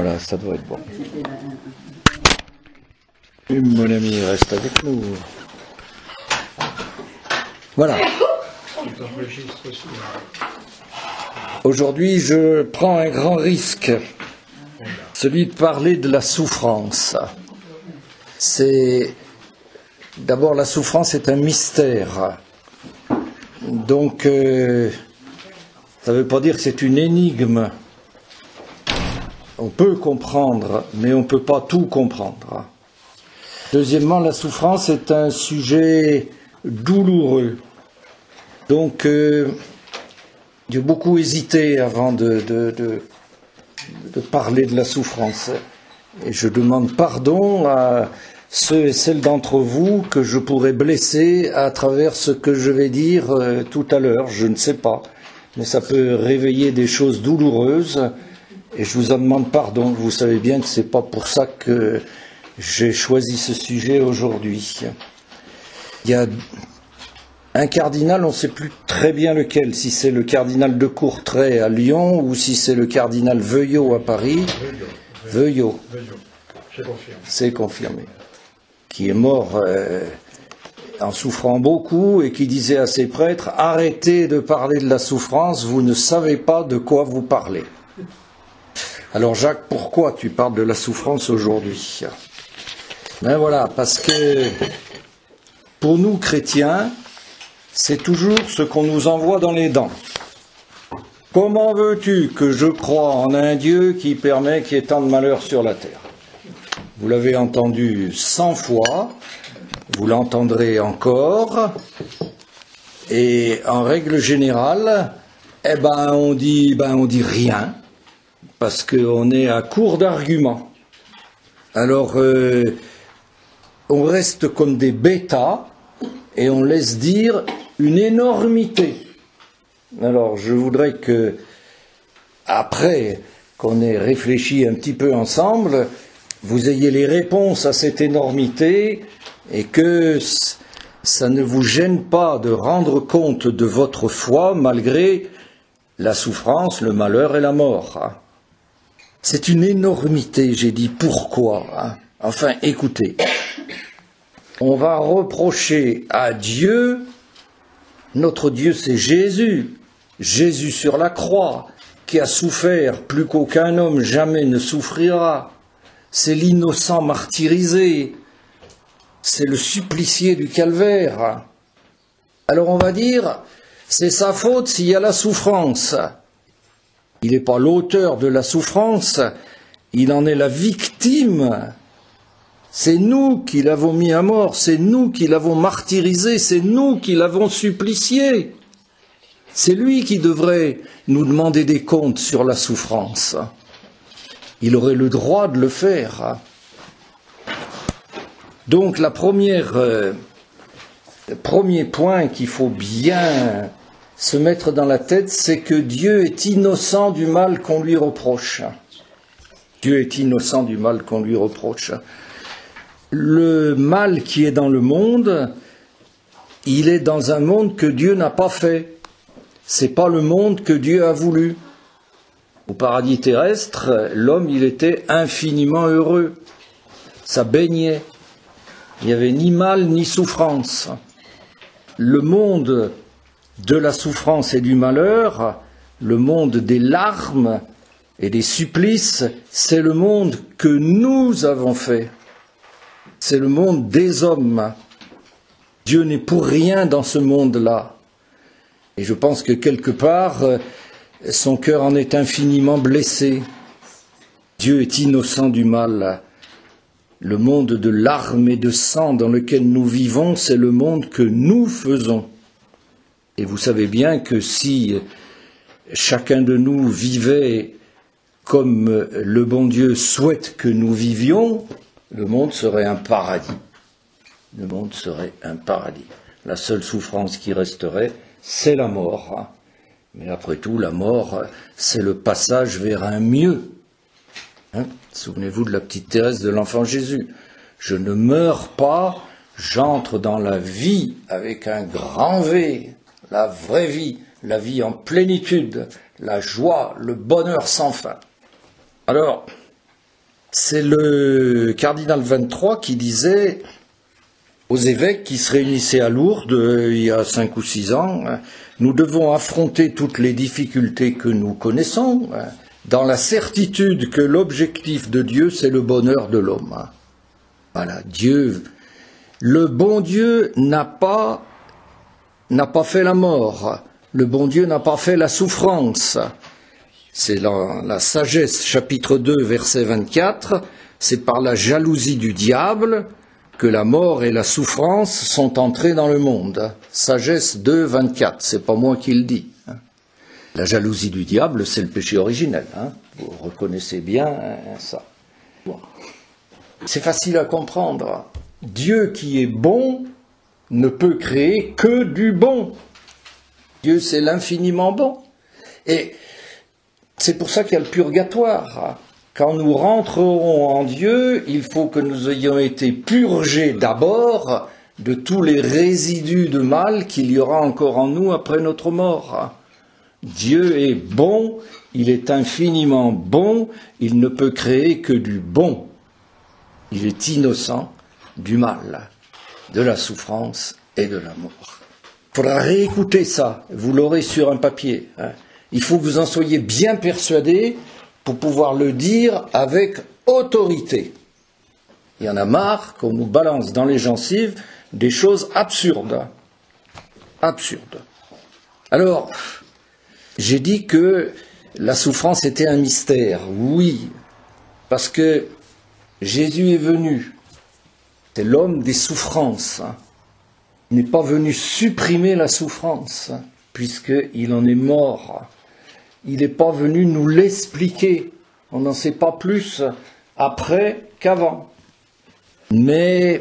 Voilà, ça doit être bon. Mon ami, reste avec nous. Voilà. Aujourd'hui, je prends un grand risque, celui de parler de la souffrance. D'abord, la souffrance est un mystère. Donc, ça ne veut pas dire que c'est une énigme. On peut comprendre, mais on ne peut pas tout comprendre. Deuxièmement, la souffrance est un sujet douloureux. Donc, j'ai beaucoup hésité avant de parler de la souffrance. Et je demande pardon à ceux et celles d'entre vous que je pourrais blesser à travers ce que je vais dire tout à l'heure. Je ne sais pas, mais ça peut réveiller des choses douloureuses. Et je vous en demande pardon. Vous savez bien que ce n'est pas pour ça que j'ai choisi ce sujet aujourd'hui. Il y a un cardinal, on ne sait plus très bien lequel, si c'est le cardinal de Courtrai à Lyon ou si c'est le cardinal Veuillot à Paris. Veuillot. C'est confirmé. Qui est mort en souffrant beaucoup et qui disait à ses prêtres, arrêtez de parler de la souffrance, vous ne savez pas de quoi vous parlez. Alors Jacques, pourquoi tu parles de la souffrance aujourd'hui? Ben voilà, parce que pour nous chrétiens, c'est toujours ce qu'on nous envoie dans les dents. Comment veux-tu que je croie en un Dieu qui permet qu'il y ait tant de malheur sur la terre? Vous l'avez entendu 100 fois, vous l'entendrez encore, et en règle générale, on dit rien, parce qu'on est à court d'arguments. Alors, on reste comme des bêtas, et on laisse dire une énormité. Alors, je voudrais que, après qu'on ait réfléchi un petit peu ensemble, vous ayez les réponses à cette énormité et que ça ne vous gêne pas de rendre compte de votre foi malgré la souffrance, le malheur et la mort. C'est une énormité, j'ai dit pourquoi. Enfin, écoutez, on va reprocher à Dieu, notre Dieu c'est Jésus, Jésus sur la croix, qui a souffert plus qu'aucun homme jamais ne souffrira. C'est l'innocent martyrisé, c'est le supplicié du calvaire. Alors on va dire, c'est sa faute s'il y a la souffrance. Il n'est pas l'auteur de la souffrance, il en est la victime. C'est nous qui l'avons mis à mort, c'est nous qui l'avons martyrisé, c'est nous qui l'avons supplicié. C'est lui qui devrait nous demander des comptes sur la souffrance. Il aurait le droit de le faire. Donc le premier point qu'il faut bien se mettre dans la tête, c'est que Dieu est innocent du mal qu'on lui reproche. Dieu est innocent du mal qu'on lui reproche. Le mal qui est dans le monde, il est dans un monde que Dieu n'a pas fait. C'est pas le monde que Dieu a voulu. Au paradis terrestre, l'homme, il était infiniment heureux. Ça baignait. Il n'y avait ni mal ni souffrance. Le monde de la souffrance et du malheur, le monde des larmes et des supplices, c'est le monde que nous avons fait. C'est le monde des hommes. Dieu n'est pour rien dans ce monde-là. Et je pense que quelque part, son cœur en est infiniment blessé. Dieu est innocent du mal. Le monde de larmes et de sang dans lequel nous vivons, c'est le monde que nous faisons. Et vous savez bien que si chacun de nous vivait comme le bon Dieu souhaite que nous vivions, le monde serait un paradis. Le monde serait un paradis. La seule souffrance qui resterait, c'est la mort. Mais après tout, la mort, c'est le passage vers un mieux. Souvenez-vous de la petite Thérèse de l'Enfant Jésus. Je ne meurs pas, j'entre dans la vie avec un grand V, la vraie vie, la vie en plénitude, la joie, le bonheur sans fin. Alors, C'est le cardinal 23 qui disait aux évêques qui se réunissaient à Lourdes il y a 5 ou 6 ans, nous devons affronter toutes les difficultés que nous connaissons dans la certitude que l'objectif de Dieu, c'est le bonheur de l'homme. Voilà, Dieu, le bon Dieu n'a pas fait la mort, le bon Dieu n'a pas fait la souffrance. C'est la sagesse, chapitre 2, verset 24, c'est par la jalousie du diable que la mort et la souffrance sont entrées dans le monde. Sagesse 2, 24, c'est pas moi qui le dis. La jalousie du diable, c'est le péché originel. Vous reconnaissez bien ça. C'est facile à comprendre. Dieu qui est bon ne peut créer que du bon. Dieu, c'est l'infiniment bon. Et c'est pour ça qu'il y a le purgatoire. Quand nous rentrerons en Dieu, il faut que nous ayons été purgés d'abord de tous les résidus de mal qu'il y aura encore en nous après notre mort. Dieu est bon, il est infiniment bon, il ne peut créer que du bon. Il est innocent du mal, de la souffrance et de la mort. Il faudra réécouter ça, vous l'aurez sur un papier. Il faut que vous en soyez bien persuadés pour pouvoir le dire avec autorité. Il y en a marre qu'on nous balance dans les gencives des choses absurdes. Absurdes. Alors, j'ai dit que la souffrance était un mystère. Oui, parce que Jésus est venu. C'est l'homme des souffrances. Il n'est pas venu supprimer la souffrance, puisqu'il en est mort. Il n'est pas venu nous l'expliquer. On n'en sait pas plus après qu'avant. Mais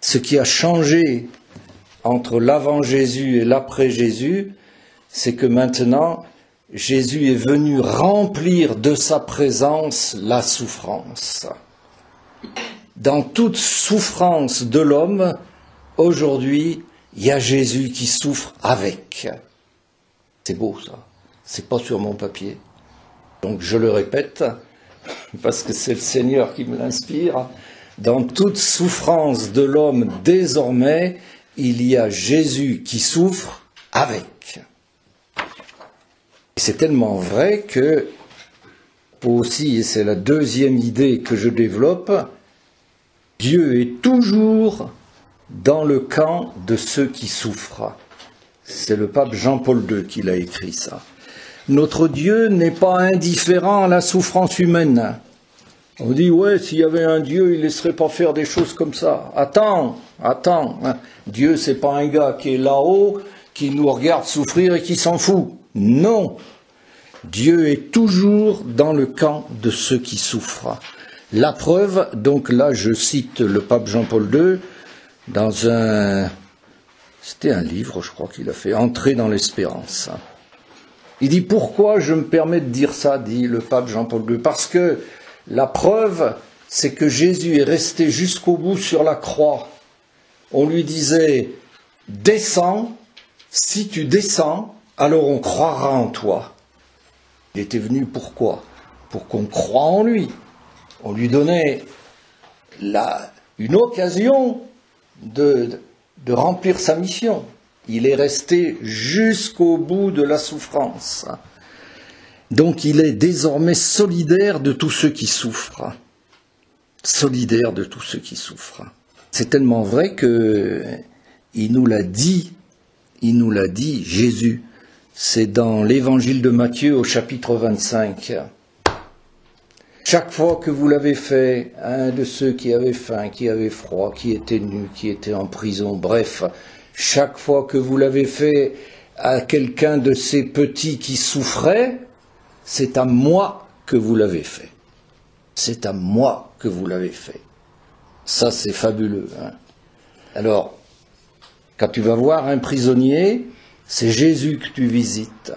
ce qui a changé entre l'avant Jésus et l'après Jésus, c'est que maintenant, Jésus est venu remplir de sa présence la souffrance. Dans toute souffrance de l'homme, aujourd'hui, il y a Jésus qui souffre avec. C'est beau ça. C'est pas sur mon papier. Donc je le répète, parce que c'est le Seigneur qui me l'inspire. Dans toute souffrance de l'homme désormais, il y a Jésus qui souffre avec. C'est tellement vrai que, aussi, et c'est la deuxième idée que je développe, Dieu est toujours dans le camp de ceux qui souffrent. C'est le pape Jean-Paul II qui l'a écrit ça. Notre Dieu n'est pas indifférent à la souffrance humaine. On dit, ouais, s'il y avait un Dieu, il ne laisserait pas faire des choses comme ça. Attends. Dieu, c'est pas un gars qui est là-haut, qui nous regarde souffrir et qui s'en fout. Non. Dieu est toujours dans le camp de ceux qui souffrent. La preuve, donc là, je cite le pape Jean-Paul II, c'était un livre, je crois qu'il a fait, Entrer dans l'espérance. Il dit, pourquoi je me permets de dire ça, dit le pape Jean-Paul II, parce que la preuve, c'est que Jésus est resté jusqu'au bout sur la croix. On lui disait, descends, si tu descends, alors on croira en toi. Il était venu pourquoi? Pour qu'on croie en lui. On lui donnait une occasion de remplir sa mission. Il est resté jusqu'au bout de la souffrance. Donc il est désormais solidaire de tous ceux qui souffrent. Solidaire de tous ceux qui souffrent. C'est tellement vrai que il nous l'a dit, Jésus. C'est dans l'évangile de Matthieu au chapitre 25. Chaque fois que vous l'avez fait, un de ceux qui avaient faim, qui avaient froid, qui étaient nus, qui étaient en prison, bref, chaque fois que vous l'avez fait à quelqu'un de ces petits qui souffraient, c'est à moi que vous l'avez fait. C'est à moi que vous l'avez fait. Ça, c'est fabuleux. Alors, quand tu vas voir un prisonnier, c'est Jésus que tu visites.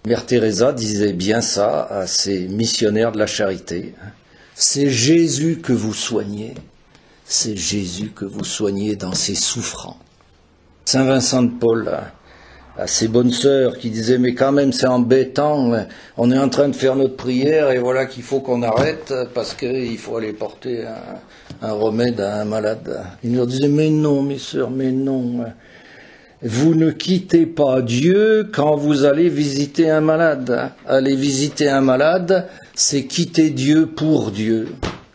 Mère Teresa disait bien ça à ses missionnaires de la charité. C'est Jésus que vous soignez. C'est Jésus que vous soignez dans ses souffrances. Saint Vincent de Paul à ces bonnes sœurs qui disaient mais quand même c'est embêtant, on est en train de faire notre prière et voilà qu'il faut qu'on arrête parce qu'il faut aller porter un remède à un malade. Ils leur disaient mais non mes sœurs, mais non. Vous ne quittez pas Dieu quand vous allez visiter un malade. Aller visiter un malade, c'est quitter Dieu pour Dieu.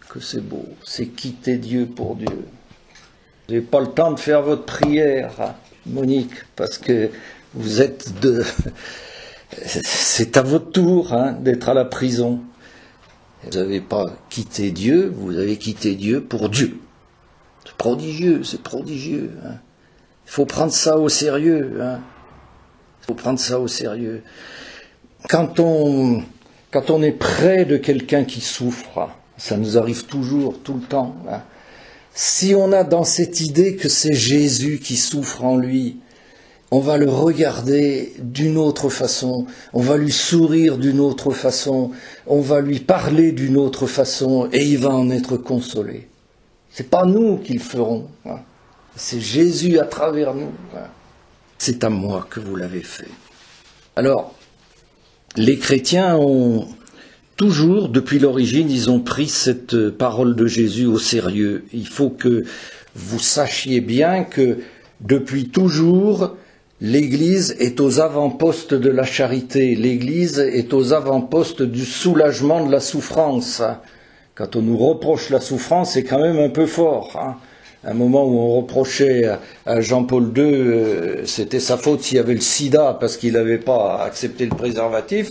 Que c'est beau, c'est quitter Dieu pour Dieu. Vous n'avez pas le temps de faire votre prière, Monique, parce que vous êtes c'est à votre tour d'être à la prison. Vous n'avez pas quitté Dieu, vous avez quitté Dieu pour Dieu. C'est prodigieux, c'est prodigieux. Il faut prendre ça au sérieux. Il faut prendre ça au sérieux. Quand on est près de quelqu'un qui souffre, ça nous arrive toujours, tout le temps. Si on a dans cette idée que c'est Jésus qui souffre en lui, on va le regarder d'une autre façon, on va lui sourire d'une autre façon, on va lui parler d'une autre façon, et il va en être consolé. C'est pas nous qui le ferons. C'est Jésus à travers nous. C'est à moi que vous l'avez fait. Alors, les chrétiens ont toujours, depuis l'origine, ils ont pris cette parole de Jésus au sérieux. Il faut que vous sachiez bien que depuis toujours, l'Église est aux avant-postes de la charité. L'Église est aux avant-postes du soulagement de la souffrance. Quand on nous reproche la souffrance, c'est quand même un peu fort. Un moment où on reprochait à Jean-Paul II, c'était sa faute s'il y avait le sida parce qu'il n'avait pas accepté le préservatif.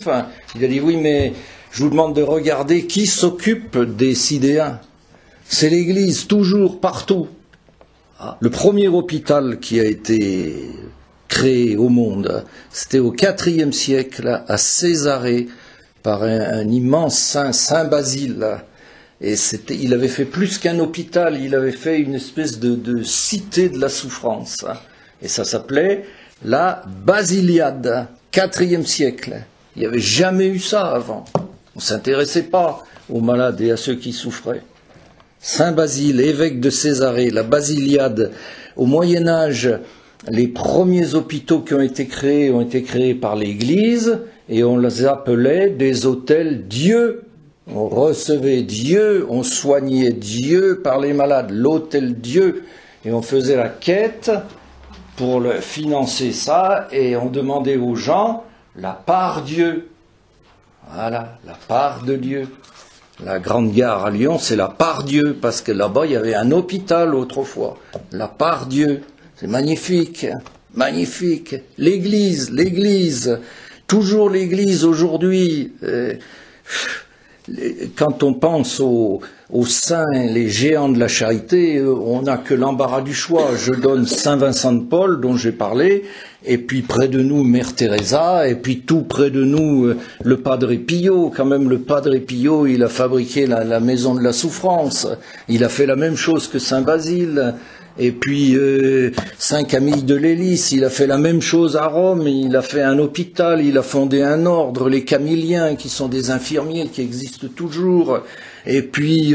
Il a dit oui, mais je vous demande de regarder qui s'occupe des sidéens. C'est l'Église, toujours, partout. Le premier hôpital qui a été créé au monde, c'était au IVe siècle à Césarée par un immense saint Basile. Et il avait fait plus qu'un hôpital, il avait fait une espèce de cité de la souffrance. Et ça s'appelait la Basiliade, IVe siècle. Il n'y avait jamais eu ça avant. On ne s'intéressait pas aux malades et à ceux qui souffraient. Saint Basile, évêque de Césarée, la Basiliade. Au Moyen-Âge, les premiers hôpitaux qui ont été créés par l'Église, et on les appelait des hôtels Dieu. On recevait Dieu, on soignait Dieu par les malades, l'hôtel Dieu, et on faisait la quête pour financer ça, et on demandait aux gens la part Dieu. Voilà, la part de Dieu. La Grande Gare à Lyon, c'est la part Dieu, parce que là-bas, il y avait un hôpital autrefois. La part Dieu, c'est magnifique, magnifique. L'Église, toujours l'Église aujourd'hui. Quand on pense aux saints, les géants de la charité, on n'a que l'embarras du choix. Je donne Saint Vincent de Paul, dont j'ai parlé, et puis près de nous, Mère Teresa, et puis tout près de nous, le Padre Pio. Quand même, le Padre Pio, il a fabriqué la maison de la souffrance. Il a fait la même chose que Saint Basile. Et puis Saint Camille de Lélis, il a fait la même chose à Rome, il a fait un hôpital, il a fondé un ordre, les Camilliens, qui sont des infirmiers qui existent toujours. Et puis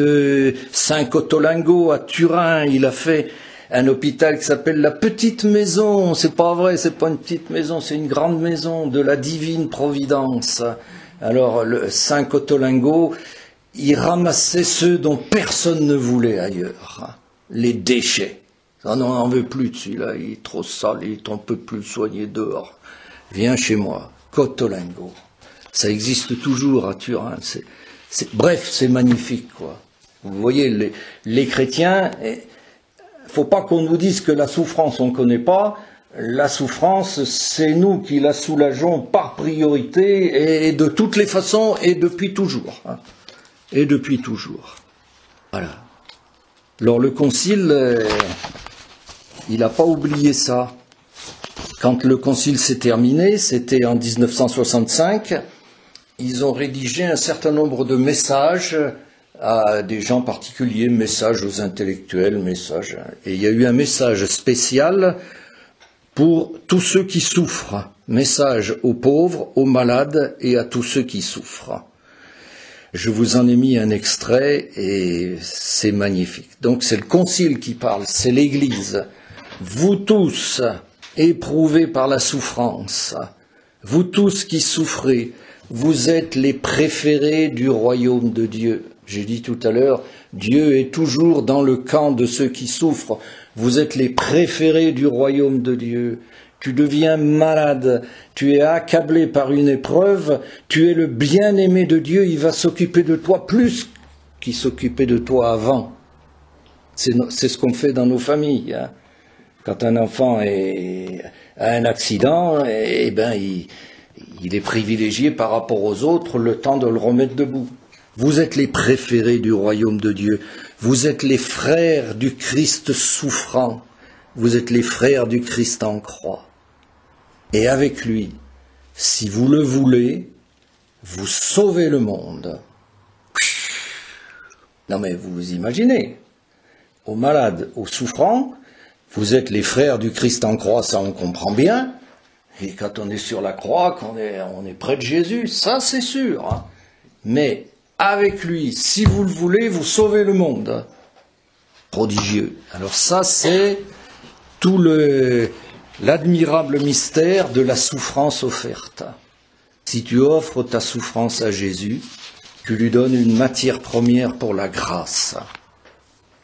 Saint Cotolingo à Turin, il a fait un hôpital qui s'appelle la Petite Maison. C'est pas vrai, c'est pas une petite maison, c'est une grande maison de la Divine Providence. Alors le Saint Cotolingo, il ramassait ceux dont personne ne voulait ailleurs, les déchets. On n'en veut plus de celui-là, il est trop sale, on ne peut plus le soigner dehors. Viens chez moi, Cotolingo. Ça existe toujours à Turin. Bref, c'est magnifique, quoi. Vous voyez, les chrétiens, faut pas qu'on nous dise que la souffrance, on ne connaît pas. La souffrance, c'est nous qui la soulageons par priorité et de toutes les façons et depuis toujours. Et depuis toujours. Voilà. Alors le concile, il n'a pas oublié ça. Quand le concile s'est terminé, c'était en 1965, ils ont rédigé un certain nombre de messages à des gens particuliers, messages aux intellectuels, messages. Et il y a eu un message spécial pour tous ceux qui souffrent, message aux pauvres, aux malades et à tous ceux qui souffrent. Je vous en ai mis un extrait et c'est magnifique. Donc c'est le concile qui parle, c'est l'Église. Vous tous, éprouvés par la souffrance, vous tous qui souffrez, vous êtes les préférés du royaume de Dieu. J'ai dit tout à l'heure, Dieu est toujours dans le camp de ceux qui souffrent. Vous êtes les préférés du royaume de Dieu. Tu deviens malade, tu es accablé par une épreuve, tu es le bien-aimé de Dieu, il va s'occuper de toi plus qu'il s'occupait de toi avant. C'est ce qu'on fait dans nos familles. Hein. Quand un enfant a un accident, eh ben, il est privilégié par rapport aux autres le temps de le remettre debout. Vous êtes les préférés du royaume de Dieu. Vous êtes les frères du Christ souffrant. Vous êtes les frères du Christ en croix. Et avec lui, si vous le voulez, vous sauvez le monde. Non mais vous vous imaginez, aux malades, aux souffrants, vous êtes les frères du Christ en croix, ça on comprend bien. Et quand on est sur la croix, qu'on on est près de Jésus, ça c'est sûr. Hein. Mais avec lui, si vous le voulez, vous sauvez le monde. Prodigieux. Alors ça c'est tout l'admirable mystère de la souffrance offerte. Si tu offres ta souffrance à Jésus, tu lui donnes une matière première pour la grâce.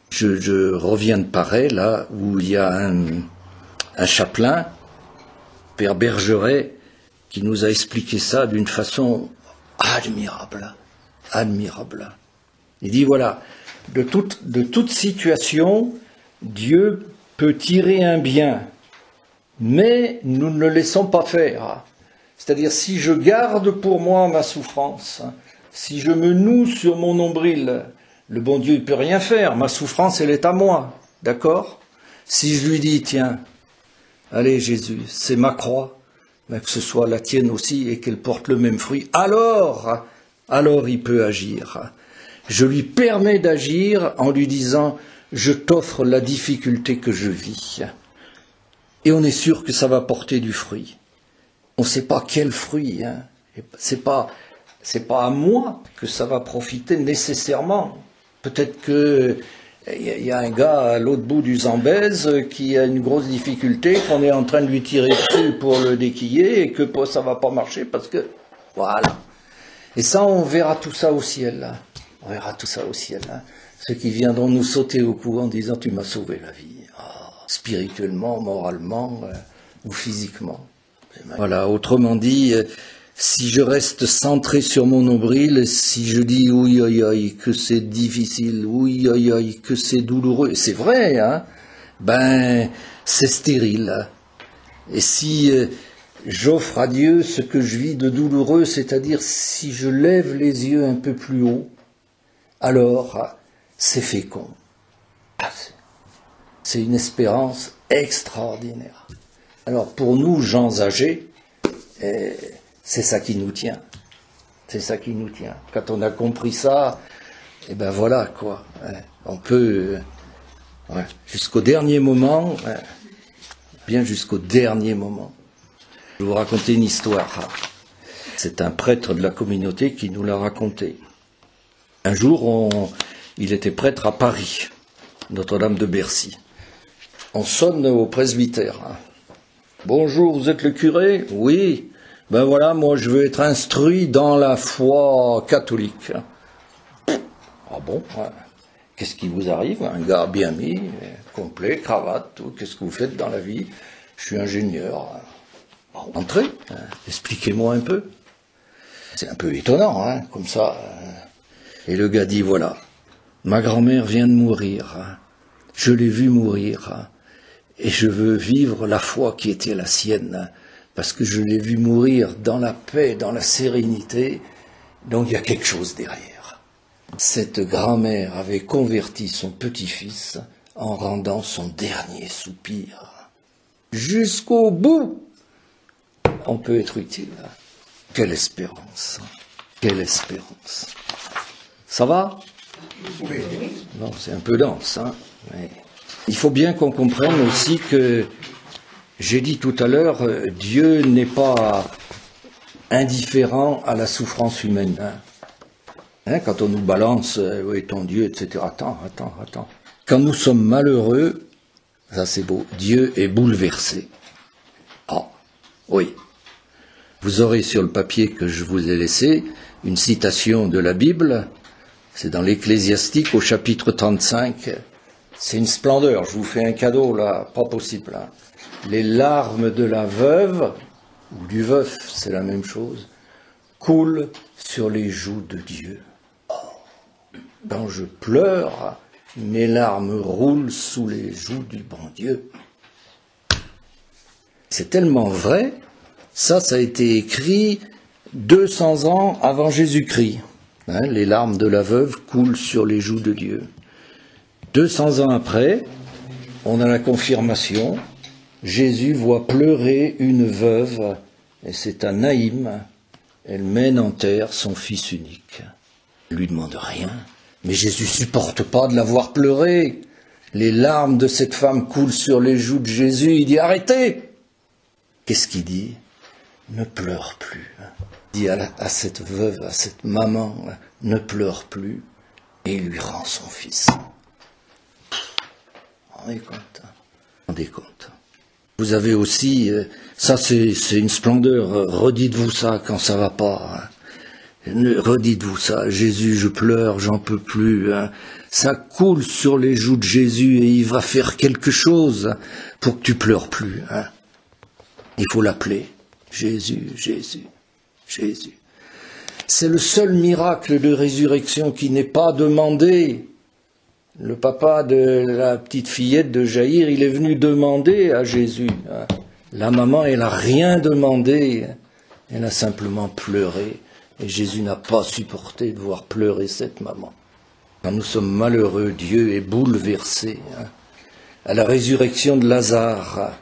Je reviens de Paray, là où il y a un chapelain, Père Bergeret, qui nous a expliqué ça d'une façon admirable. Admirable. Il dit voilà, de toute situation, Dieu peut tirer un bien, mais nous ne le laissons pas faire. C'est-à-dire, si je garde pour moi ma souffrance, si je me noue sur mon nombril, le bon Dieu ne peut rien faire, ma souffrance, elle est à moi, d'accord? Si je lui dis, tiens, allez Jésus, c'est ma croix, mais que ce soit la tienne aussi et qu'elle porte le même fruit, alors il peut agir. Je lui permets d'agir en lui disant, je t'offre la difficulté que je vis. Et on est sûr que ça va porter du fruit. On ne sait pas quel fruit. Hein. C'est pas à moi que ça va profiter nécessairement. Peut-être que y a un gars à l'autre bout du Zambèze qui a une grosse difficulté, qu'on est en train de lui tirer dessus pour le déquiller et que ça va pas marcher parce que voilà. Et ça, on verra tout ça au ciel. Là. On verra tout ça au ciel. Hein. Ceux qui viendront nous sauter au cou en disant tu m'as sauvé la vie, spirituellement, moralement ou physiquement. Voilà, autrement dit, si je reste centré sur mon nombril, si je dis oui aïe aïe que c'est difficile, oui aïe aïe que c'est douloureux, et c'est vrai, hein, ben c'est stérile. Et si j'offre à Dieu ce que je vis de douloureux, c'est-à-dire si je lève les yeux un peu plus haut, alors c'est fécond. C'est une espérance extraordinaire. Alors pour nous, gens âgés, c'est ça qui nous tient. C'est ça qui nous tient. Quand on a compris ça, et ben voilà quoi. On peut, jusqu'au dernier moment, bien jusqu'au dernier moment. Je vais vous raconter une histoire. C'est un prêtre de la communauté qui nous l'a raconté. Un jour, il était prêtre à Paris, Notre-Dame de Bercy. On sonne au presbytère. Bonjour, vous êtes le curé? Oui. Ben voilà, moi je veux être instruit dans la foi catholique. Ah bon? Qu'est-ce qui vous arrive? Un gars bien mis, complet, cravate, tout. Qu'est-ce que vous faites dans la vie? Je suis ingénieur. Entrez, expliquez-moi un peu. C'est un peu étonnant, hein, comme ça. Et le gars dit, voilà, ma grand-mère vient de mourir. Je l'ai vue mourir. Et je veux vivre la foi qui était la sienne, parce que je l'ai vue mourir dans la paix, dans la sérénité, donc il y a quelque chose derrière. Cette grand-mère avait converti son petit-fils en rendant son dernier soupir. Jusqu'au bout, on peut être utile. Quelle espérance, quelle espérance. Ça va? Oui. Non, c'est un peu dense, hein, mais... Il faut bien qu'on comprenne aussi que, j'ai dit tout à l'heure, Dieu n'est pas indifférent à la souffrance humaine. Hein, quand on nous balance, oui, ton Dieu, etc. Attends. Quand nous sommes malheureux, ça c'est beau, Dieu est bouleversé. Oui. Vous aurez sur le papier que je vous ai laissé une citation de la Bible. C'est dans l'Ecclésiastique au chapitre 35. C'est une splendeur. Je vous fais un cadeau là, pas possible. Hein. Les larmes de la veuve, ou du veuf, c'est la même chose, coulent sur les joues de Dieu. Quand je pleure, mes larmes roulent sous les joues du bon Dieu. C'est tellement vrai, ça a été écrit 200 ans avant Jésus-Christ. Hein, les larmes de la veuve coulent sur les joues de Dieu. 200 ans après, on a la confirmation. Jésus voit pleurer une veuve, et c'est à Naïm. Elle mène en terre son fils unique. Elle lui demande rien. Mais Jésus supporte pas de la voir pleurer. Les larmes de cette femme coulent sur les joues de Jésus. Il dit, arrêtez! Qu'est-ce qu'il dit? Ne pleure plus. Il dit à cette veuve, à cette maman, ne pleure plus. Et il lui rend son fils. Vous vous rendez compte? Vous vous rendez compte? Vous avez aussi, ça c'est une splendeur, redites-vous ça quand ça va pas. Redites-vous ça, Jésus, je pleure, j'en peux plus. Hein. Ça coule sur les joues de Jésus et il va faire quelque chose pour que tu pleures plus. Hein. Il faut l'appeler. Jésus, Jésus, Jésus. C'est le seul miracle de résurrection qui n'est pas demandé. Le papa de la petite fillette de Jaïr, il est venu demander à Jésus. Hein. La maman, elle n'a rien demandé. Elle a simplement pleuré. Et Jésus n'a pas supporté de voir pleurer cette maman. Quand nous sommes malheureux, Dieu est bouleversé. Hein. À la résurrection de Lazare,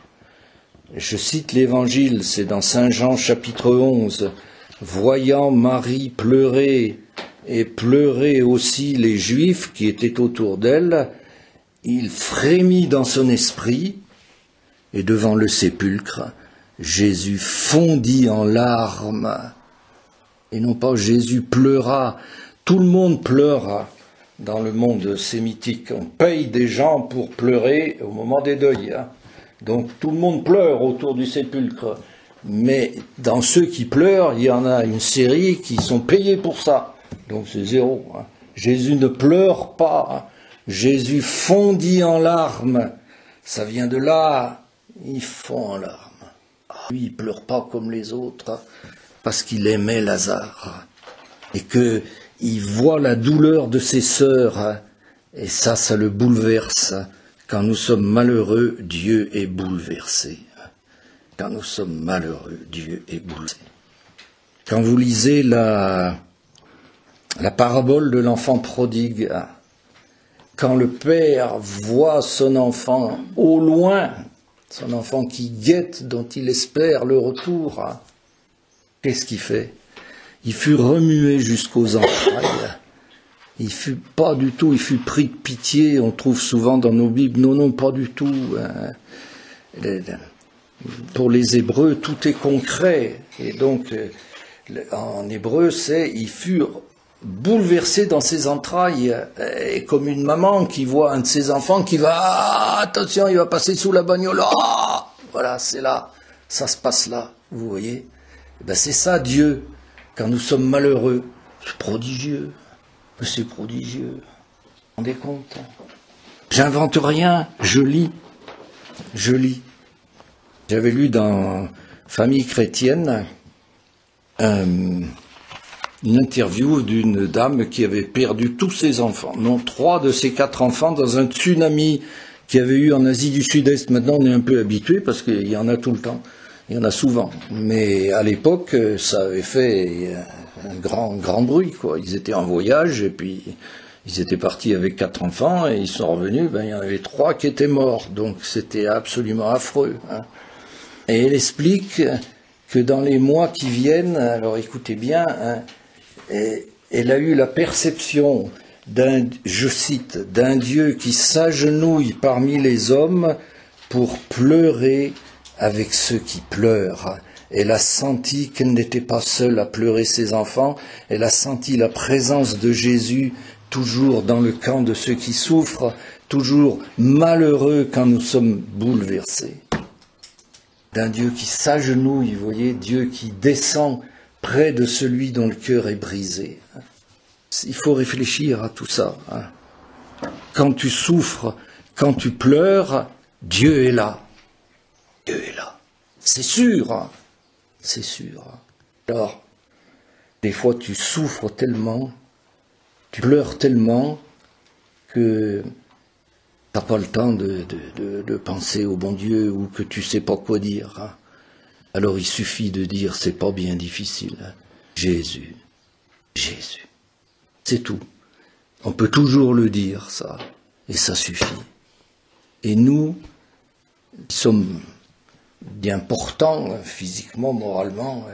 je cite l'Évangile, c'est dans Saint Jean chapitre 11, « Voyant Marie pleurer, et pleurer aussi les Juifs qui étaient autour d'elle, il frémit dans son esprit, et devant le sépulcre, Jésus fondit en larmes. » Et non pas Jésus pleura, tout le monde pleura dans le monde sémitique. On paye des gens pour pleurer au moment des deuils. Hein. Donc tout le monde pleure autour du sépulcre. Mais dans ceux qui pleurent, il y en a une série qui sont payés pour ça. Donc c'est zéro. Hein. Jésus ne pleure pas. Hein. Jésus fondit en larmes. Ça vient de là. Il fond en larmes. Lui, il pleure pas comme les autres. Hein. Parce qu'il aimait Lazare, et qu'il voit la douleur de ses sœurs, et ça le bouleverse. Quand nous sommes malheureux, Dieu est bouleversé. Quand nous sommes malheureux, Dieu est bouleversé. Quand vous lisez la parabole de l'enfant prodigue, quand le père voit son enfant au loin, son enfant qui guette, dont il espère le retour, qu'est-ce qu'il fait? Il fut remué jusqu'aux entrailles. Il fut pris de pitié. On trouve souvent dans nos Bibles, non, pas du tout. Pour les Hébreux, tout est concret. Et donc, en hébreu, il fut bouleversé dans ses entrailles, et comme une maman qui voit un de ses enfants qui va, attention, il va passer sous la bagnole. Voilà, c'est là, ça se passe là, vous voyez. Ben c'est ça Dieu, quand nous sommes malheureux, c'est prodigieux, mais c'est prodigieux, vous vous rendez compte? J'invente rien, je lis. J'avais lu dans Famille chrétienne une interview d'une dame qui avait perdu tous ses enfants, non 3 de ses 4 enfants dans un tsunami qu'il y avait eu en Asie du Sud-Est. Maintenant on est un peu habitué parce qu'il y en a tout le temps. Il y en a souvent, mais à l'époque, ça avait fait un grand bruit, quoi. Ils étaient en voyage, et puis ils étaient partis avec 4 enfants, et ils sont revenus, il y en avait 3 qui étaient morts, donc c'était absolument affreux. Hein. Et elle explique que dans les mois qui viennent, alors écoutez bien, hein, elle a eu la perception je cite, d'un Dieu qui s'agenouille parmi les hommes pour pleurer avec ceux qui pleurent. Elle a senti qu'elle n'était pas seule à pleurer ses enfants. Elle a senti la présence de Jésus toujours dans le camp de ceux qui souffrent, toujours malheureux quand nous sommes bouleversés. d'un Dieu qui s'agenouille, vous voyez, Dieu qui descend près de celui dont le cœur est brisé. Il faut réfléchir à tout ça. Quand tu souffres, quand tu pleures, Dieu est là. Dieu est là. C'est sûr. C'est sûr. Alors, des fois tu souffres tellement, tu pleures tellement que tu n'as pas le temps de penser au bon Dieu ou que tu sais pas quoi dire. Alors il suffit de dire, c'est pas bien difficile. Jésus, Jésus. C'est tout. On peut toujours le dire, ça. Et ça suffit. Et nous, qui sommes bien portants, physiquement, moralement,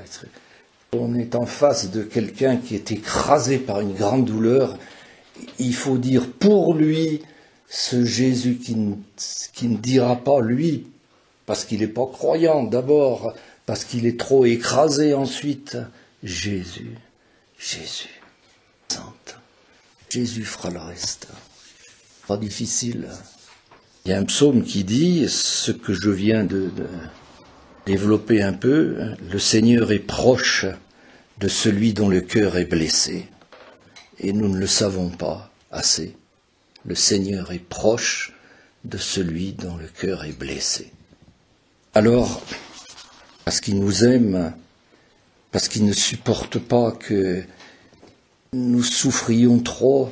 on est en face de quelqu'un qui est écrasé par une grande douleur. Il faut dire pour lui, ce Jésus qui ne dira pas lui, parce qu'il n'est pas croyant d'abord, parce qu'il est trop écrasé ensuite, Jésus, Jésus. Jésus fera le reste. Pas difficile. Il y a un psaume qui dit, ce que je viens de développer un peu, le Seigneur est proche de celui dont le cœur est blessé. Et nous ne le savons pas assez. Le Seigneur est proche de celui dont le cœur est blessé. Alors, parce qu'il nous aime, parce qu'il ne supporte pas que nous souffrions trop,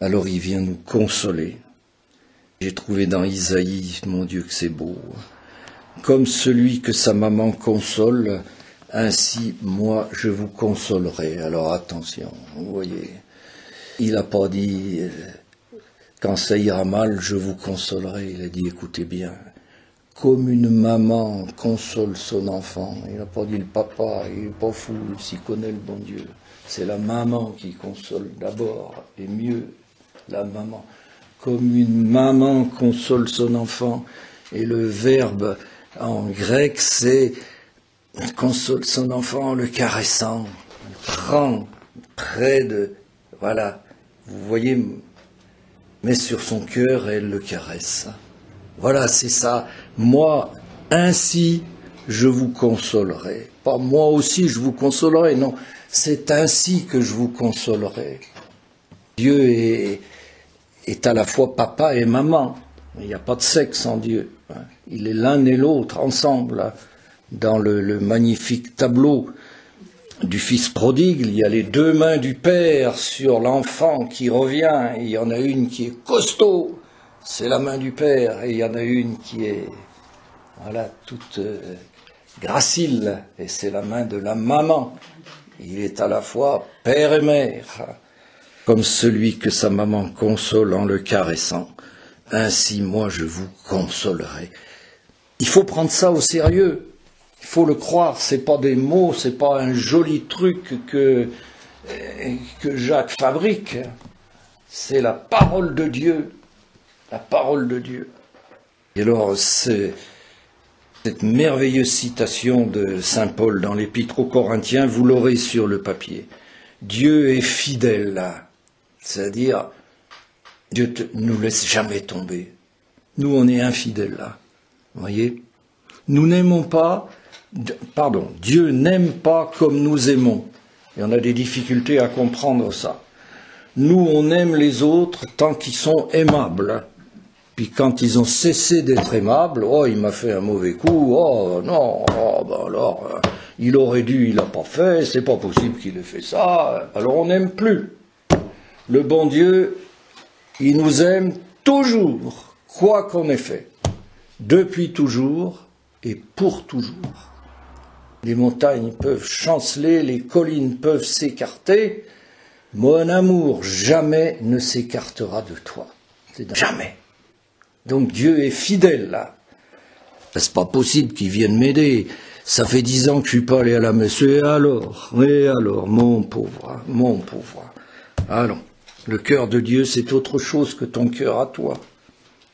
alors il vient nous consoler. J'ai trouvé dans Isaïe, mon Dieu que c'est beau, comme celui que sa maman console, ainsi moi je vous consolerai. Alors attention, vous voyez, il n'a pas dit quand ça ira mal je vous consolerai, il a dit écoutez bien, comme une maman console son enfant. Il n'a pas dit le papa, il n'est pas fou, il s'y connaît le bon Dieu. C'est la maman qui console d'abord, et mieux, la maman. Comme une maman console son enfant, et le verbe en grec, c'est console son enfant en le caressant, le prend près de, voilà, vous voyez, met sur son cœur et elle le caresse. Voilà, c'est ça. Moi, ainsi, je vous consolerai. Pas moi aussi, je vous consolerai, non. C'est ainsi que je vous consolerai. Dieu est à la fois papa et maman. Il n'y a pas de sexe en Dieu. Il est l'un et l'autre ensemble. Dans le magnifique tableau du fils prodigue, il y a les deux mains du père sur l'enfant qui revient. Il y en a une qui est costaud, c'est la main du père, et il y en a une qui est voilà, toute gracile, et c'est la main de la maman. Il est à la fois père et mère, comme celui que sa maman console en le caressant. Ainsi, moi, je vous consolerai. Il faut prendre ça au sérieux. Il faut le croire. C'est pas des mots, c'est pas un joli truc que Jacques fabrique. C'est la parole de Dieu. La parole de Dieu. Et alors, cette merveilleuse citation de saint Paul dans l'Épître aux Corinthiens, vous l'aurez sur le papier. Dieu est fidèle, c'est-à-dire Dieu ne nous laisse jamais tomber. Nous, on est infidèles là. Vous voyez ? Nous n'aimons pas, Dieu n'aime pas comme nous aimons. Et on a des difficultés à comprendre ça. Nous, on aime les autres tant qu'ils sont aimables. Puis quand ils ont cessé d'être aimables, oh, il m'a fait un mauvais coup, oh non, oh, ben alors, il aurait dû, il l'a pas fait, c'est pas possible qu'il ait fait ça, alors on n'aime plus. Le bon Dieu, il nous aime toujours, quoi qu'on ait fait, depuis toujours et pour toujours. Les montagnes peuvent chanceler, les collines peuvent s'écarter, mon amour jamais ne s'écartera de toi. Jamais. Donc Dieu est fidèle là. C'est pas possible qu'il vienne m'aider. Ça fait 10 ans que je suis pas allé à la messe. Et alors, mon pauvre, mon pauvre. Allons, le cœur de Dieu, c'est autre chose que ton cœur à toi.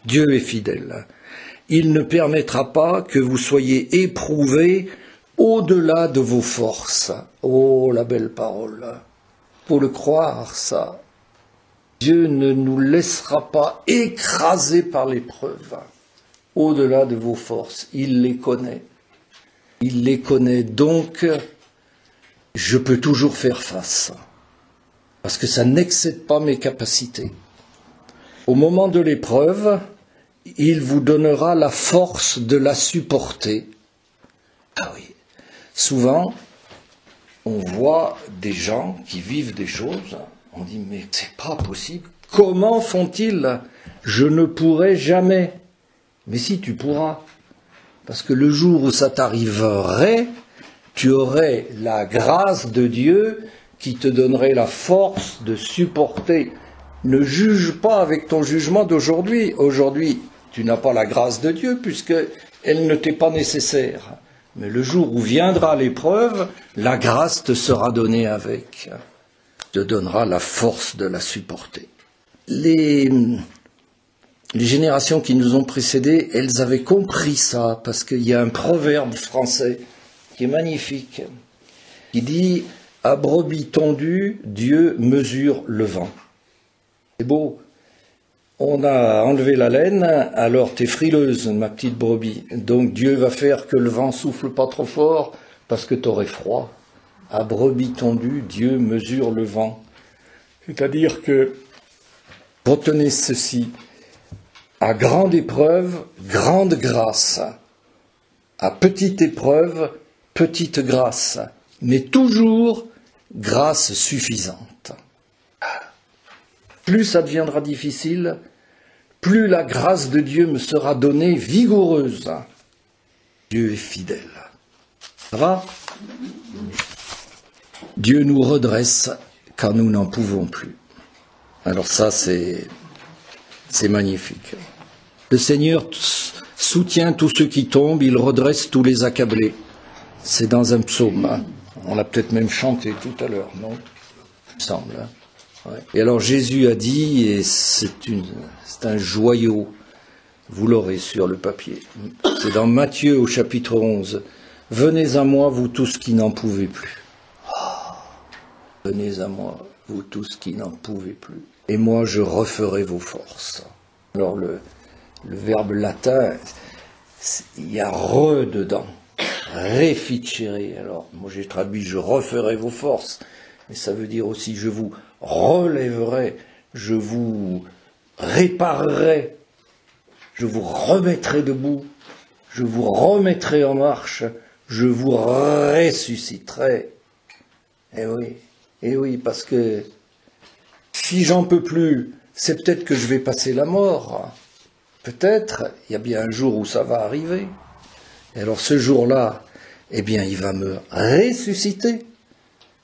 Dieu est fidèle. Il ne permettra pas que vous soyez éprouvés au-delà de vos forces. Oh, la belle parole. Faut le croire, ça. Dieu ne nous laissera pas écraser par l'épreuve. au-delà de vos forces. Il les connaît. Il les connaît, donc je peux toujours faire face. Parce que ça n'excède pas mes capacités. Au moment de l'épreuve, il vous donnera la force de la supporter. Ah oui, souvent, on voit des gens qui vivent des choses, on dit mais c'est pas possible, comment font-ils? Je ne pourrai jamais. Mais si, tu pourras, parce que le jour où ça t'arriverait, tu aurais la grâce de Dieu qui te donnerait la force de supporter. Ne juge pas avec ton jugement d'aujourd'hui. Aujourd'hui, tu n'as pas la grâce de Dieu puisqu'elle ne t'est pas nécessaire. Mais le jour où viendra l'épreuve, la grâce te sera donnée avec. Te donnera la force de la supporter. Les générations qui nous ont précédés, elles avaient compris ça, parce qu'il y a un proverbe français qui est magnifique, qui dit « À brebis tondue, Dieu mesure le vent ». C'est beau. On a enlevé la laine, alors t'es frileuse, ma petite brebis. Donc Dieu va faire que le vent souffle pas trop fort, parce que t'aurais froid. À brebis tondue, Dieu mesure le vent. C'est-à-dire que, retenez ceci, à grande épreuve, grande grâce. À petite épreuve, petite grâce. Mais toujours grâce suffisante. Plus ça deviendra difficile, plus la grâce de Dieu me sera donnée vigoureuse. Dieu est fidèle. Ça va? Dieu nous redresse quand nous n'en pouvons plus. Alors ça, c'est magnifique. Le Seigneur soutient tous ceux qui tombent, il redresse tous les accablés. C'est dans un psaume. Hein. On l'a peut-être même chanté tout à l'heure, non? Il me semble. Hein. Ouais. Et alors Jésus a dit, et c'est un joyau, vous l'aurez sur le papier, c'est dans Matthieu au chapitre 11, « Venez à moi, vous tous qui n'en pouvez plus. Venez à moi, vous tous qui n'en pouvez plus. Et moi, je referai vos forces. » Alors le verbe latin, il y a « re » dedans, « reficere ». Alors moi j'ai traduit « je referai vos forces ». Mais ça veut dire aussi je vous relèverai, je vous réparerai, je vous remettrai debout, je vous remettrai en marche, je vous ressusciterai. Eh oui, parce que si j'en peux plus, c'est peut-être que je vais passer la mort. Peut-être, il y a bien un jour où ça va arriver. Et alors ce jour-là, eh bien, il va me ressusciter.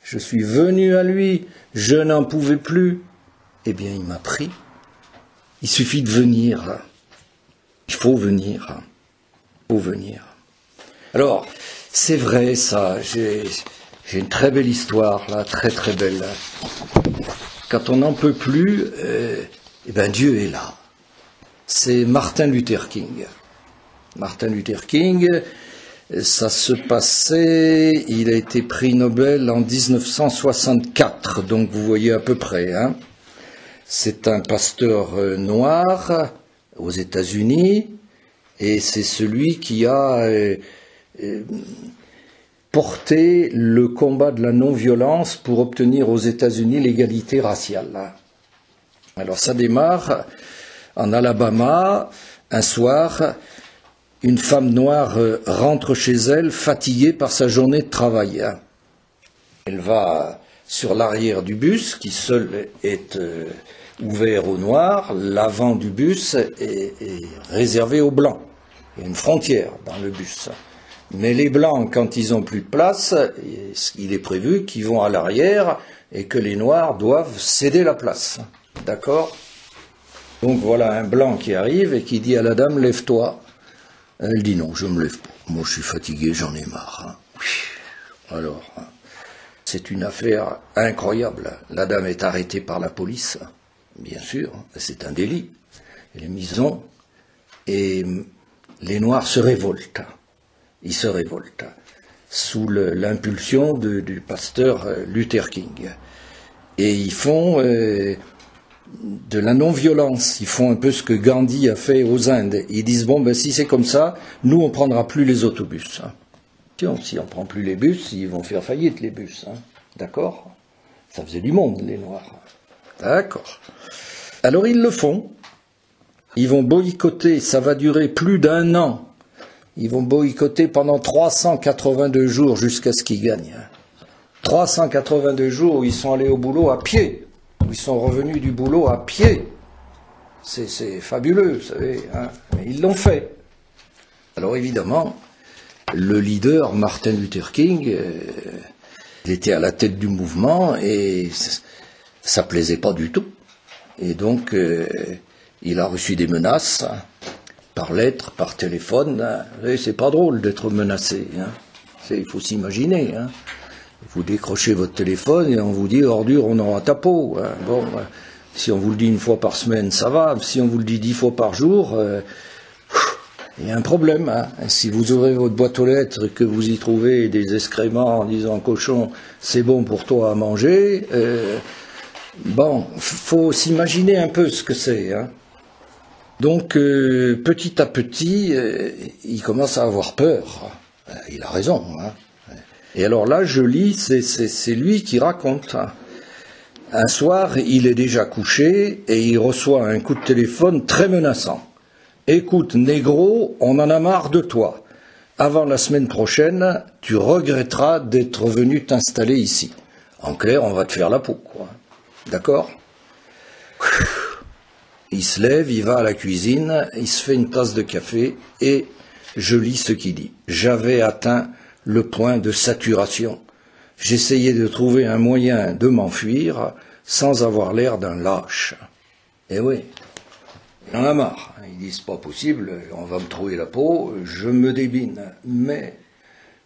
Je suis venu à lui, je n'en pouvais plus. Eh bien, il m'a pris. Il suffit de venir. Il faut venir. Il faut venir. Alors, c'est vrai ça, j'ai une très belle histoire là, très très belle. Quand on n'en peut plus, eh ben Dieu est là. C'est Martin Luther King. Martin Luther King, ça se passait, il a été prix Nobel en 1964, donc vous voyez à peu près. Hein. C'est un pasteur noir aux États-Unis, et c'est celui qui a porté le combat de la non-violence pour obtenir aux États-Unis l'égalité raciale. Alors ça démarre en Alabama, un soir. Une femme noire rentre chez elle, fatiguée par sa journée de travail. Elle va sur l'arrière du bus, qui seul est ouvert aux noirs. L'avant du bus est réservé aux blancs. Il y a une frontière dans le bus. Mais les blancs, quand ils n'ont plus de place, il est prévu qu'ils vont à l'arrière et que les noirs doivent céder la place. D'accord? Donc voilà un blanc qui arrive et qui dit à la dame, lève-toi. Elle dit non, je me lève pas. Moi je suis fatigué, j'en ai marre. Hein. Alors, c'est une affaire incroyable. La dame est arrêtée par la police, bien sûr, c'est un délit. Elle est mise en et les Noirs se révoltent. Ils se révoltent sous l'impulsion du pasteur Luther King. Et ils font de la non-violence. Ils font un peu ce que Gandhi a fait aux Indes. Ils disent, bon, ben, si c'est comme ça, nous, on ne prendra plus les autobus. Si on ne prend plus les bus, ils vont faire faillite, les bus. D'accord? Ça faisait du monde, les Noirs. D'accord. Alors, ils le font. Ils vont boycotter, ça va durer plus d'1 an. Ils vont boycotter pendant 382 jours jusqu'à ce qu'ils gagnent. 382 jours où ils sont allés au boulot à pied. Ils sont revenus du boulot à pied. C'est fabuleux, vous savez. Mais ils l'ont fait. Alors évidemment, le leader, Martin Luther King, il était à la tête du mouvement et ça plaisait pas du tout. Et donc, il a reçu des menaces par lettre, par téléphone. C'est pas drôle d'être menacé. Il faut s'imaginer. Vous décrochez votre téléphone et on vous dit ordure, on aura ta peau. Bon, si on vous le dit 1 fois par semaine, ça va. Si on vous le dit 10 fois par jour, il y a un problème. Si vous ouvrez votre boîte aux lettres et que vous y trouvez des excréments en disant cochon, c'est bon pour toi à manger, bon, faut s'imaginer un peu ce que c'est. Donc, petit à petit, il commence à avoir peur. Il a raison. Et alors là, je lis, c'est lui qui raconte. Un soir, il est déjà couché et il reçoit un coup de téléphone très menaçant. Écoute, négro, on en a marre de toi. Avant la semaine prochaine, tu regretteras d'être venu t'installer ici. En clair, on va te faire la peau, quoi. D'accord ? Il se lève, il va à la cuisine, il se fait une tasse de café et je lis ce qu'il dit. J'avais atteint le point de saturation. J'essayais de trouver un moyen de m'enfuir sans avoir l'air d'un lâche. Eh oui, il en a marre. Il dit, c'est pas possible, on va me trouver la peau, je me débine. Mais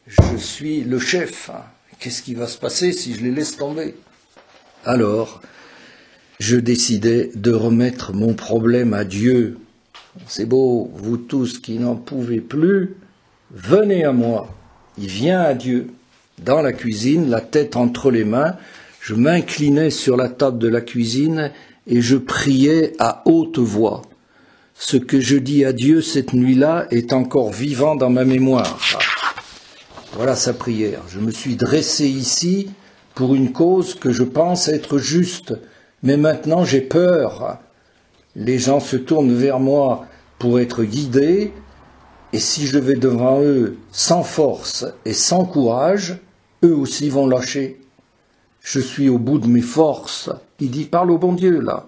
je suis le chef. Qu'est-ce qui va se passer si je les laisse tomber? Alors, je décidai de remettre mon problème à Dieu. C'est beau, vous tous qui n'en pouvez plus, venez à moi. Il vient à Dieu. Dans la cuisine, la tête entre les mains, je m'inclinais sur la table de la cuisine et je priais à haute voix. Ce que je dis à Dieu cette nuit-là est encore vivant dans ma mémoire. Voilà sa prière. Je me suis dressé ici pour une cause que je pense être juste, mais maintenant j'ai peur. Les gens se tournent vers moi pour être guidés, et si je vais devant eux sans force et sans courage, eux aussi vont lâcher. Je suis au bout de mes forces. Il dit, parle au bon Dieu, là.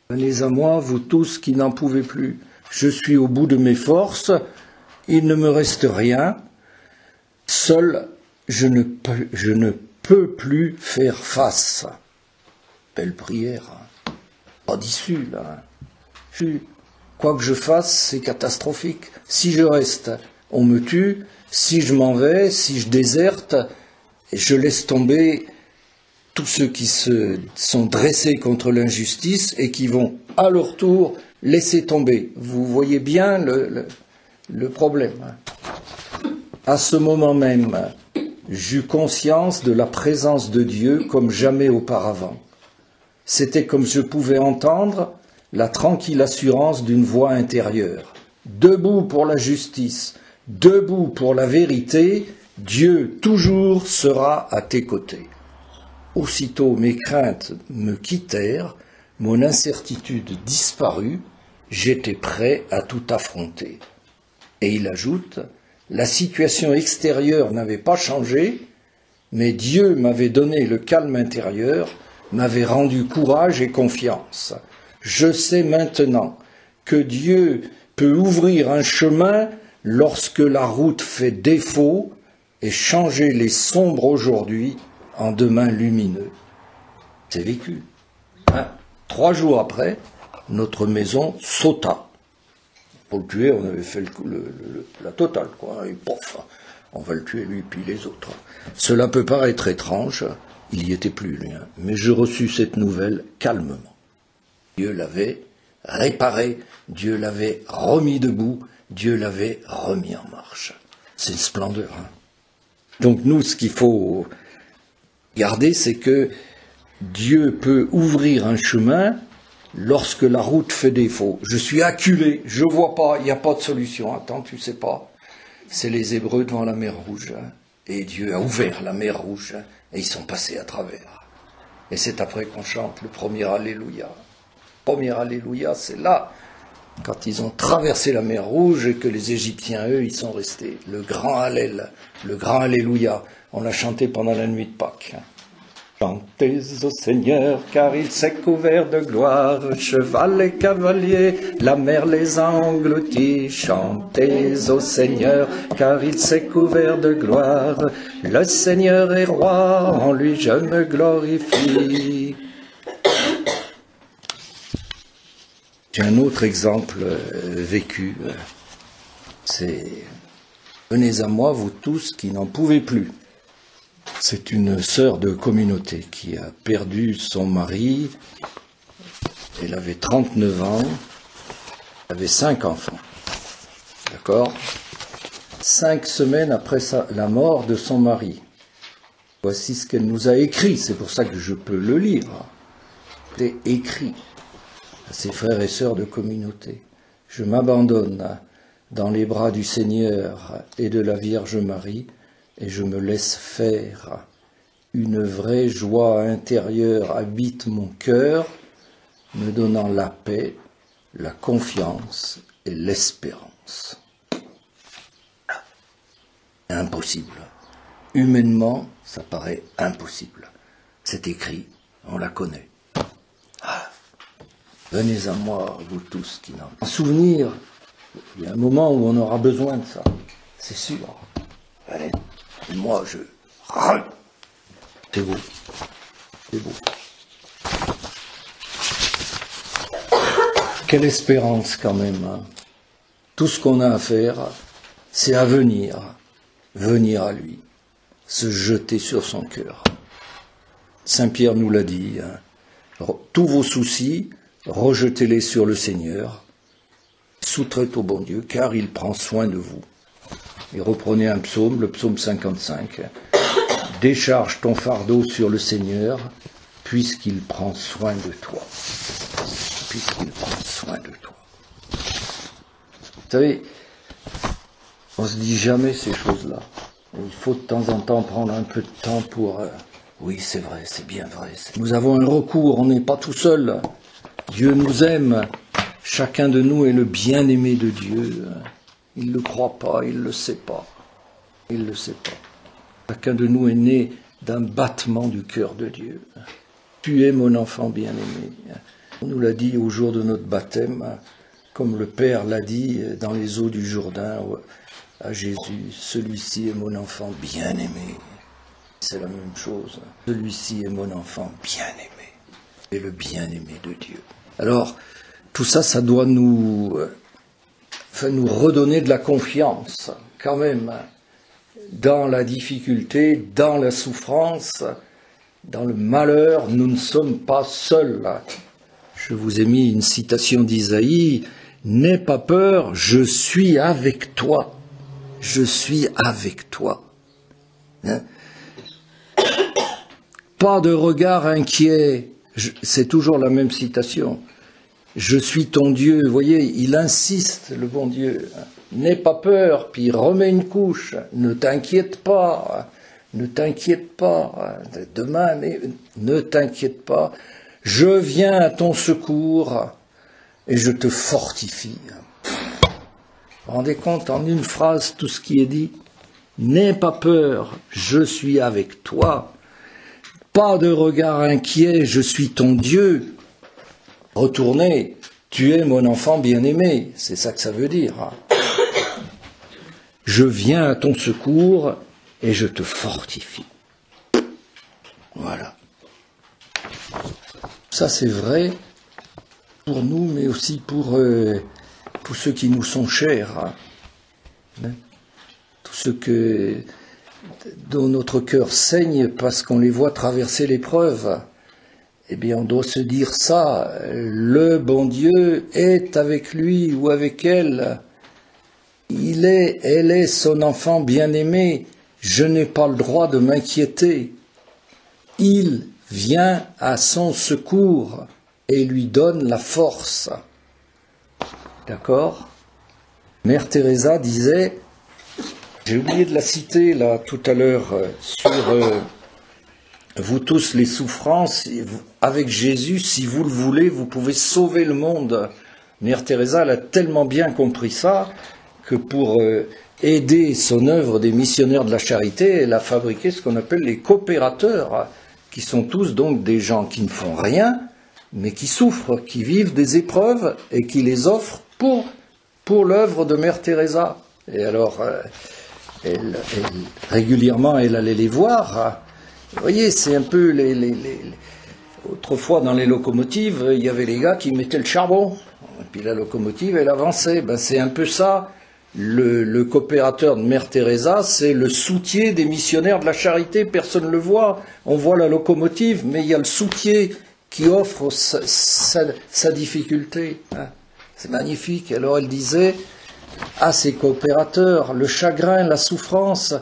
Venez à moi, vous tous qui n'en pouvez plus. Je suis au bout de mes forces, il ne me reste rien. Seul, je ne peux plus faire face. Belle prière. Pas d'issue, là. Quoi que je fasse, c'est catastrophique. Si je reste, on me tue. Si je m'en vais, si je déserte, je laisse tomber tous ceux qui se sont dressés contre l'injustice et qui vont, à leur tour, laisser tomber. Vous voyez bien le problème. À ce moment même, j'eus conscience de la présence de Dieu comme jamais auparavant. C'était comme je pouvais entendre la tranquille assurance d'une voix intérieure. Debout pour la justice, debout pour la vérité, Dieu toujours sera à tes côtés. Aussitôt mes craintes me quittèrent, mon incertitude disparut, j'étais prêt à tout affronter. Et il ajoute, la situation extérieure n'avait pas changé, mais Dieu m'avait donné le calme intérieur, m'avait rendu courage et confiance. Je sais maintenant que Dieu peut ouvrir un chemin lorsque la route fait défaut et changer les sombres aujourd'hui en demain lumineux. C'est vécu. 3 jours après, notre maison sauta. Pour le tuer, on avait fait la totale, quoi. Et pof, on va le tuer lui puis les autres. Cela peut paraître étrange, il y était plus lui, mais je reçus cette nouvelle calmement. Dieu l'avait réparé, Dieu l'avait remis debout, Dieu l'avait remis en marche. C'est une splendeur. Donc nous, ce qu'il faut garder, c'est que Dieu peut ouvrir un chemin lorsque la route fait défaut. Je suis acculé, je vois pas, il n'y a pas de solution. Attends, tu sais pas. C'est les Hébreux devant la mer Rouge. Et Dieu a ouvert la mer Rouge et ils sont passés à travers. Et c'est après qu'on chante le premier Alléluia. Le premier Alléluia, c'est là, quand ils ont traversé la mer Rouge et que les Égyptiens, eux, ils sont restés. Le grand Hallel, le grand Alléluia. On l'a chanté pendant la nuit de Pâques. Chantez au Seigneur, car il s'est couvert de gloire, cheval et cavalier, la mer les a engloutis. Chantez au Seigneur, car il s'est couvert de gloire, le Seigneur est roi, en lui je me glorifie. J'ai un autre exemple vécu, c'est « Venez à moi, vous tous qui n'en pouvez plus ». C'est une sœur de communauté qui a perdu son mari. Elle avait 39 ans, elle avait 5 enfants. D'accord ? 5 semaines après la mort de son mari. Voici ce qu'elle nous a écrit, c'est pour ça que je peux le lire. C'est écrit à ses frères et sœurs de communauté. Je m'abandonne dans les bras du Seigneur et de la Vierge Marie, et je me laisse faire. Une vraie joie intérieure habite mon cœur, me donnant la paix, la confiance et l'espérance. Impossible. Humainement, ça paraît impossible. C'est écrit, on la connaît. Venez à moi, vous tous qui n'en... En souvenir, il y a un moment où on aura besoin de ça, c'est sûr. Allez. Et moi, c'est beau. C'est beau. Quelle espérance quand même. Hein. Tout ce qu'on a à faire, c'est à venir à lui, se jeter sur son cœur. Saint Pierre nous l'a dit, hein. Tous vos soucis, rejetez-les sur le Seigneur, sous-traitez au bon Dieu, car il prend soin de vous. Et reprenez un psaume, le psaume 55. Décharge ton fardeau sur le Seigneur, puisqu'il prend soin de toi. Puisqu'il prend soin de toi. Vous savez, on se dit jamais ces choses-là. Il faut de temps en temps prendre un peu de temps pour... Oui, c'est vrai, c'est bien vrai. Nous avons un recours, on n'est pas tout seul. Dieu nous aime. Chacun de nous est le bien-aimé de Dieu. Il ne le croit pas, il ne le sait pas. Il ne le sait pas. Chacun de nous est né d'un battement du cœur de Dieu. Tu es mon enfant bien-aimé. On nous l'a dit au jour de notre baptême, comme le Père l'a dit dans les eaux du Jourdain à Jésus. Celui-ci est mon enfant bien-aimé. C'est la même chose. Celui-ci est mon enfant bien-aimé. Et le bien-aimé de Dieu. Alors, tout ça, ça doit nous redonner de la confiance, quand même, dans la difficulté, dans la souffrance, dans le malheur, nous ne sommes pas seuls. Je vous ai mis une citation d'Isaïe, « N'aie pas peur, je suis avec toi. Je suis avec toi. » Hein? Pas de regard inquiet, c'est toujours la même citation. Je suis ton Dieu, vous voyez, il insiste, le bon Dieu. N'aie pas peur, puis il remet une couche. Ne t'inquiète pas, demain, mais ne t'inquiète pas. Je viens à ton secours et je te fortifie. Vous vous rendez compte, en une phrase, tout ce qui est dit? N'aie pas peur, je suis avec toi. Pas de regard inquiet, je suis ton Dieu. Retournez, tu es mon enfant bien-aimé, c'est ça que ça veut dire. Je viens à ton secours et je te fortifie. Voilà. Ça c'est vrai pour nous, mais aussi pour ceux qui nous sont chers. Hein. Tous ceux dont notre cœur saigne parce qu'on les voit traverser l'épreuve. Eh bien, on doit se dire ça, le bon Dieu est avec lui ou avec elle. Elle est son enfant bien-aimé. Je n'ai pas le droit de m'inquiéter. Il vient à son secours et lui donne la force. D'accord? Mère Teresa disait, j'ai oublié de la citer là tout à l'heure, sur vous tous les souffrances, avec Jésus, si vous le voulez, vous pouvez sauver le monde. Mère Teresa, elle a tellement bien compris ça que pour aider son œuvre des missionnaires de la charité, elle a fabriqué ce qu'on appelle les coopérateurs, qui sont tous donc des gens qui ne font rien, mais qui souffrent, qui vivent des épreuves et qui les offrent pour l'œuvre de Mère Teresa. Et alors, régulièrement, elle allait les voir. Vous voyez, c'est un peu autrefois, dans les locomotives, il y avait les gars qui mettaient le charbon. Et puis la locomotive, elle avançait. Ben, c'est un peu ça. Le coopérateur de Mère Teresa, c'est le soutier des missionnaires de la charité. Personne ne le voit. On voit la locomotive, mais il y a le soutier qui offre sa difficulté. Hein. C'est magnifique. Alors elle disait à ses coopérateurs, le chagrin, la souffrance,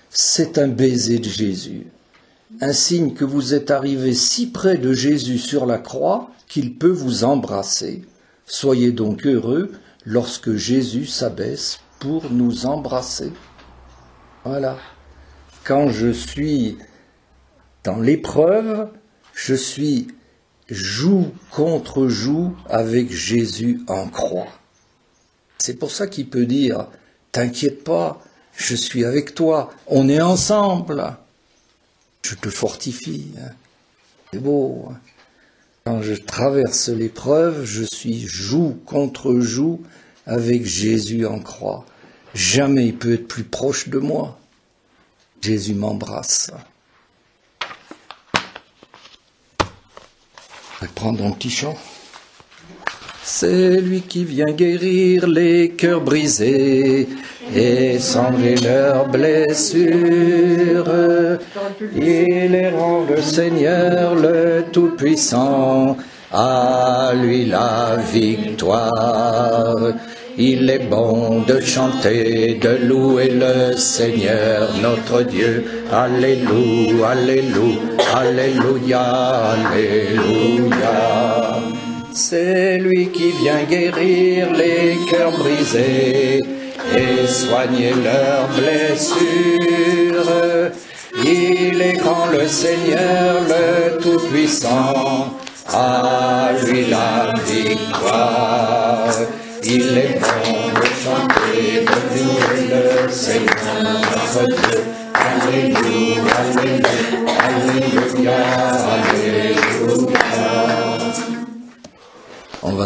c'est un baiser de Jésus. Un signe que vous êtes arrivé si près de Jésus sur la croix qu'il peut vous embrasser. Soyez donc heureux lorsque Jésus s'abaisse pour nous embrasser. Voilà. Quand je suis dans l'épreuve, je suis joue contre joue avec Jésus en croix. C'est pour ça qu'il peut dire, t'inquiète pas, je suis avec toi, on est ensemble. Je te fortifie. C'est beau. Quand je traverse l'épreuve, je suis joue contre joue avec Jésus en croix. Jamais il peut être plus proche de moi. Jésus m'embrasse. Je vais prendre un petit chant. C'est lui qui vient guérir les cœurs brisés et sangler leurs blessures. Il est rend le Seigneur le Tout-Puissant, à lui la victoire. Il est bon de chanter, de louer le Seigneur, notre Dieu. Alléluia, Alléluia, Alléluia, Alléluia. C'est lui qui vient guérir les cœurs brisés et soigner leurs blessures. Il est grand le Seigneur, le Tout-Puissant, à lui la victoire. Il est bon de chanter, de louer le Seigneur, notre Dieu. Alléluia, Alléluia, Alléluia, Alléluia. On va